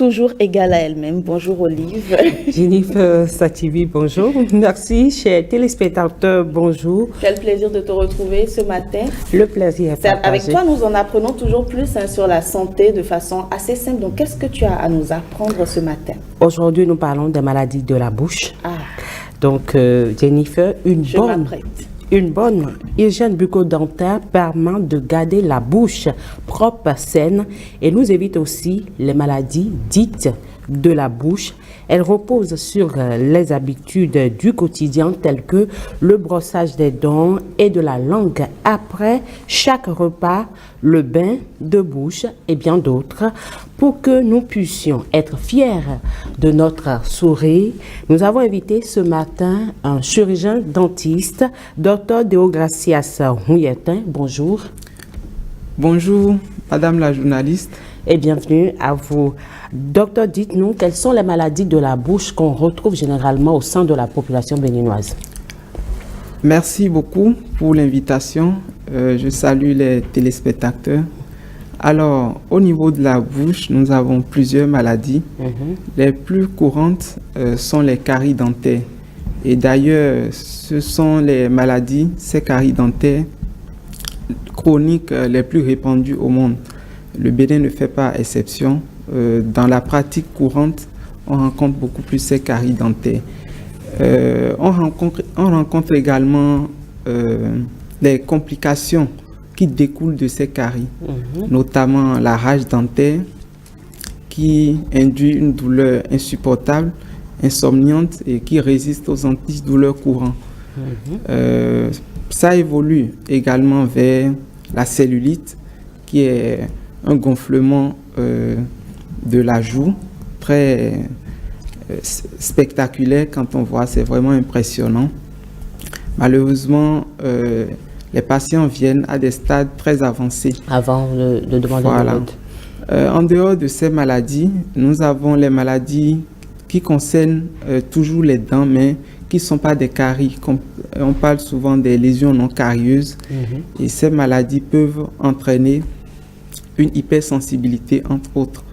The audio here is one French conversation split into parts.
toujours égale à elle-même. Bonjour Olive. Jennifer Sativi, bonjour. Merci, chers téléspectateurs, bonjour. Quel plaisir de te retrouver ce matin. Le plaisir est partagé. Avec toi, nous en apprenons toujours plus sur la santé de façon assez simple. Donc, qu'est-ce que tu as à nous apprendre ce matin? Aujourd'hui, nous parlons des maladies de la bouche. Donc, Jennifer, une bonne hygiène bucco-dentaire permet de garder la bouche propre, saine et nous évite aussi les maladies dites de la bouche. Elle repose sur les habitudes du quotidien telles que le brossage des dents et de la langue après chaque repas, le bain de bouche et bien d'autres. Pour que nous puissions être fiers de notre sourire, nous avons invité ce matin un chirurgien dentiste, Dr Deogracias Mouyetin. Bonjour. Bonjour, madame la journaliste. Et bienvenue à vous. Docteur, dites-nous, quelles sont les maladies de la bouche qu'on retrouve généralement au sein de la population béninoise? Merci beaucoup pour l'invitation. Je salue les téléspectateurs. Alors, au niveau de la bouche, nous avons plusieurs maladies. Les plus courantes sont les caries dentaires. Et d'ailleurs, ce sont les maladies, ces caries dentaires chroniques les plus répandues au monde. Le Bénin ne fait pas exception. Dans la pratique courante, on rencontre beaucoup plus ces caries dentaires. On rencontre également des complications qui découlent de ces caries, notamment la rage dentaire qui induit une douleur insupportable, insomniante et qui résiste aux antidouleurs courantes. Ça évolue également vers la cellulite qui est un gonflement de la joue très spectaculaire quand on voit, c'est vraiment impressionnant. Malheureusement, les patients viennent à des stades très avancés. Avant de demander de l'aide. En dehors de ces maladies, nous avons les maladies qui concernent toujours les dents, mais qui ne sont pas des caries. On parle souvent des lésions non carieuses. Et ces maladies peuvent entraîner une hypersensibilité, entre autres.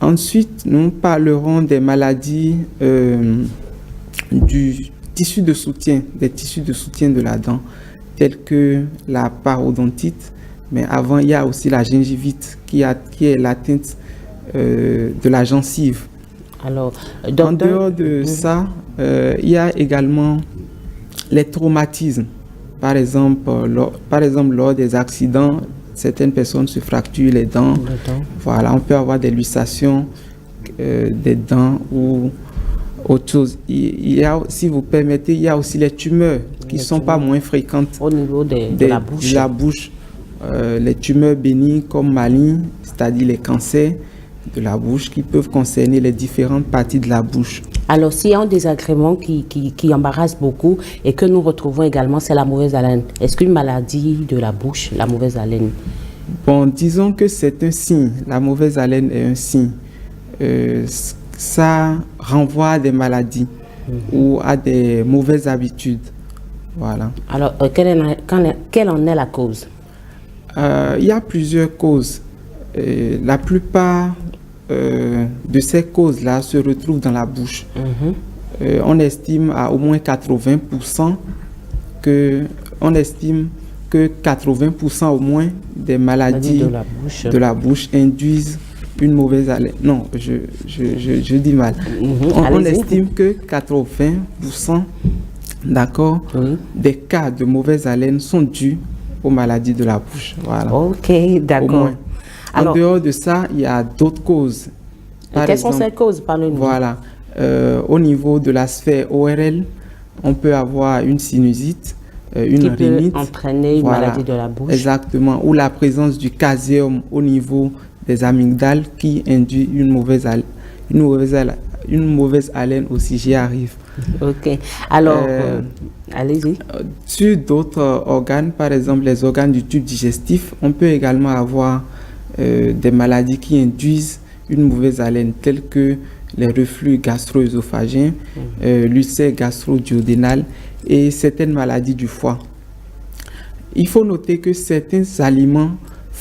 Ensuite, nous parlerons des maladies du tissu de soutien, des tissus de soutien de la dent, tels que la parodontite. Mais avant, il y a aussi la gingivite, qui est l'atteinte de la gencive. Alors, en dehors de ça, il y a également les traumatismes. Par exemple, lors des accidents, certaines personnes se fracturent les dents. Voilà, on peut avoir des luxations des dents ou autre chose. Il y a, si vous permettez, il y a aussi les tumeurs qui ne sont pas moins fréquentes au niveau de la bouche. Les tumeurs bénignes comme malignes, c'est-à-dire les cancers de la bouche qui peuvent concerner les différentes parties de la bouche. Alors, s'il y a un désagrément qui embarrasse beaucoup et que nous retrouvons également, c'est la mauvaise haleine. Est-ce qu'une maladie de la bouche, la mauvaise haleine? Bon, disons que c'est un signe. La mauvaise haleine est un signe. Ça renvoie à des maladies ou à des mauvaises habitudes. Voilà. Alors, quelle en est la cause? Il y a plusieurs causes. La plupart de ces causes-là se retrouvent dans la bouche. On estime à au moins 80% que 80% au moins des maladies de la bouche induisent une mauvaise haleine. Non, je dis mal. On estime que 80% des cas de mauvaise haleine sont dus aux maladies de la bouche. Voilà. Ok, d'accord. En dehors de ça, il y a d'autres causes. Quelles sont ces causes? Parlez-nous. Voilà. Au niveau de la sphère ORL, on peut avoir une sinusite, une rhinite. Peut entraîner une maladie de la bouche. Exactement. Ou la présence du caséum au niveau des amygdales qui induit une mauvaise haleine aussi. J'y arrive. Ok. Alors, allez-y. Sur d'autres organes, par exemple les organes du tube digestif, on peut également avoir des maladies qui induisent une mauvaise haleine, telles que les reflux gastro-œsophagiens, l'ulcère gastro-duodénal et certaines maladies du foie. Il faut noter que certains aliments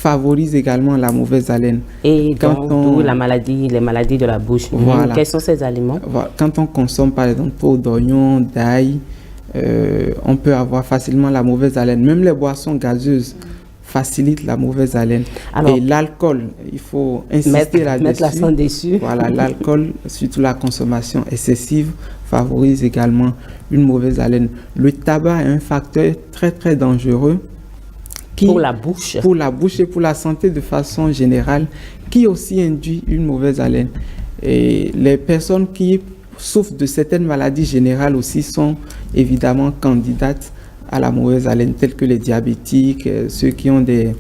favorise également la mauvaise haleine. Et donc, les maladies de la bouche. Voilà. Quels sont ces aliments? Quand on consomme par exemple trop d'oignons, d'ail, on peut avoir facilement la mauvaise haleine. Même les boissons gazeuses facilitent la mauvaise haleine. Alors, et l'alcool, il faut insister là-dessus. Mettre l'accent dessus. Voilà, l'alcool, surtout la consommation excessive, favorise également une mauvaise haleine. Le tabac est un facteur très très dangereux pour la bouche. Pour la bouche et pour la santé de façon générale, qui aussi induit une mauvaise haleine. Et les personnes qui souffrent de certaines maladies générales aussi sont évidemment candidates à la mauvaise haleine, telles que les diabétiques, ceux qui ont des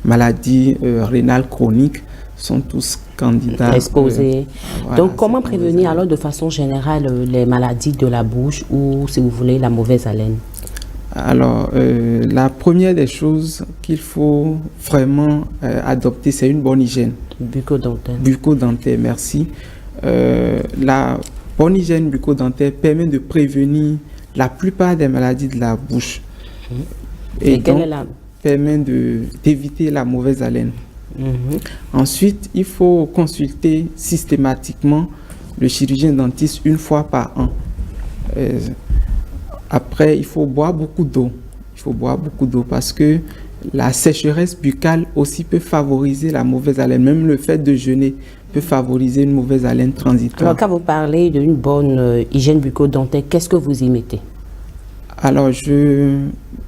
maladies rénales chroniques sont tous candidats. Exposés. Voilà, donc, comment prévenir alors de façon générale les maladies de la bouche ou, si vous voulez, la mauvaise haleine? Alors, la première des choses qu'il faut vraiment adopter, c'est une bonne hygiène. Bucco-dentaire. Bucco-dentaire, merci. La bonne hygiène bucco-dentaire permet de prévenir la plupart des maladies de la bouche. Et donc, permet d'éviter la mauvaise haleine. Ensuite, il faut consulter systématiquement le chirurgien dentiste une fois par an. Après, il faut boire beaucoup d'eau. Il faut boire beaucoup d'eau parce que la sécheresse buccale aussi peut favoriser la mauvaise haleine. Même le fait de jeûner peut favoriser une mauvaise haleine transitoire. Alors, quand vous parlez d'une bonne hygiène bucco-dentaire, qu'est-ce que vous y mettez? Alors, je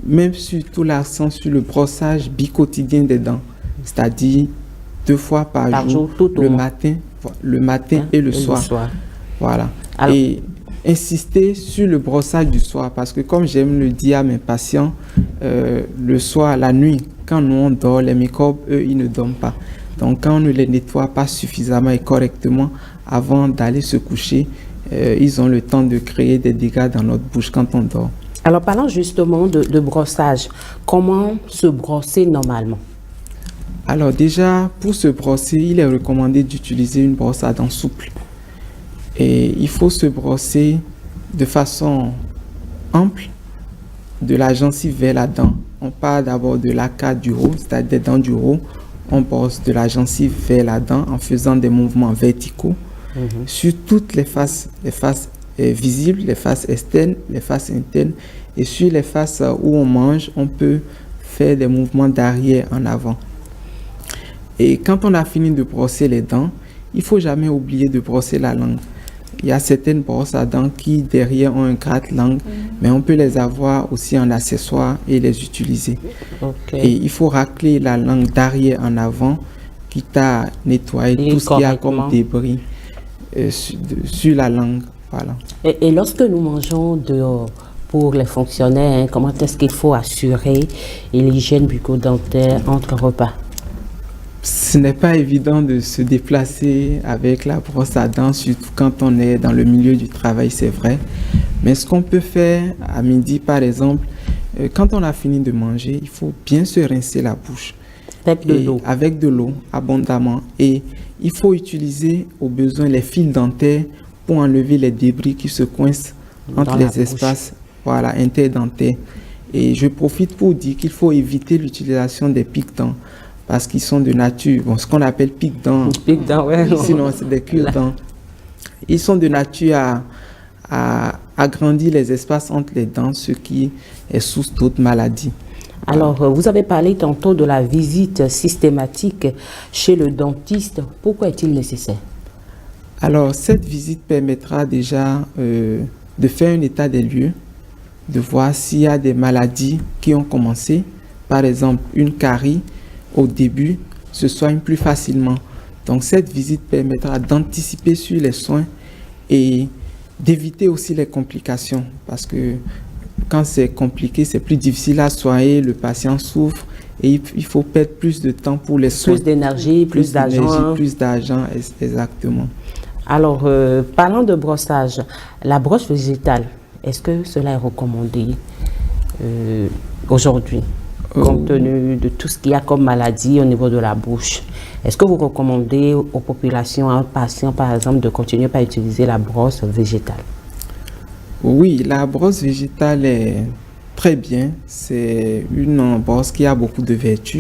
mets surtout l'accent sur le brossage bicotidien des dents, c'est-à-dire 2 fois par jour, le matin et le soir. Voilà. Alors, et insister sur le brossage du soir, parce que comme j'aime le dire à mes patients, le soir, la nuit, quand nous on dort, les microbes, eux, ils ne dorment pas. Donc, quand on ne les nettoie pas suffisamment et correctement avant d'aller se coucher, ils ont le temps de créer des dégâts dans notre bouche quand on dort. Alors, parlons justement de brossage. Comment se brosser normalement? Alors déjà, pour se brosser, il est recommandé d'utiliser une brosse à dents souple. Et il faut se brosser de façon ample, de la gencive vers la dent. On part d'abord de l'arcade du haut, c'est-à-dire des dents du haut. On brosse de la gencive vers la dent en faisant des mouvements verticaux sur toutes les faces visibles, les faces externes, les faces internes. Et sur les faces où on mange, on peut faire des mouvements d'arrière en avant. Et quand on a fini de brosser les dents, il ne faut jamais oublier de brosser la langue. Il y a certaines brosses à dents qui derrière ont un gratte-langue, mais on peut les avoir aussi en accessoire et les utiliser. Et il faut racler la langue d'arrière en avant, quitte à nettoyer tout ce qu'il y a comme débris sur la langue. Voilà. Et lorsque nous mangeons dehors, pour les fonctionnaires, comment est-ce qu'il faut assurer l'hygiène bucco-dentaire entre repas? Ce n'est pas évident de se déplacer avec la brosse à dents, surtout quand on est dans le milieu du travail, c'est vrai. Mais ce qu'on peut faire à midi, par exemple, quand on a fini de manger, il faut bien se rincer la bouche. Avec de l'eau. Avec de l'eau, abondamment. Et il faut utiliser au besoin les fils dentaires pour enlever les débris qui se coincent entre les espaces interdentaires. Et je profite pour dire qu'il faut éviter l'utilisation des pics-dents. Parce qu'ils sont de nature, ce qu'on appelle pics-dents. Pics-dents, ouais. Sinon, c'est des cure-dents. Ils sont de nature à agrandir les espaces entre les dents, ce qui est source d'autres maladies. Alors, vous avez parlé tantôt de la visite systématique chez le dentiste. Pourquoi est-il nécessaire? Alors, cette visite permettra déjà de faire un état des lieux, de voir s'il y a des maladies qui ont commencé. Par exemple, une carie. Au début, se soigne plus facilement. Donc, cette visite permettra d'anticiper sur les soins et d'éviter aussi les complications. Parce que quand c'est compliqué, c'est plus difficile à soigner, le patient souffre et il faut perdre plus de temps pour les soins. Plus d'énergie, plus d'argent. Plus d'argent, exactement. Alors, parlant de brossage, la brosse végétale, est-ce que cela est recommandé aujourd'hui? Compte tenu de tout ce qu'il y a comme maladie au niveau de la bouche, est-ce que vous recommandez aux populations, à un patient par exemple, de continuer à utiliser la brosse végétale? Oui, la brosse végétale est très bien. C'est une brosse qui a beaucoup de vertus.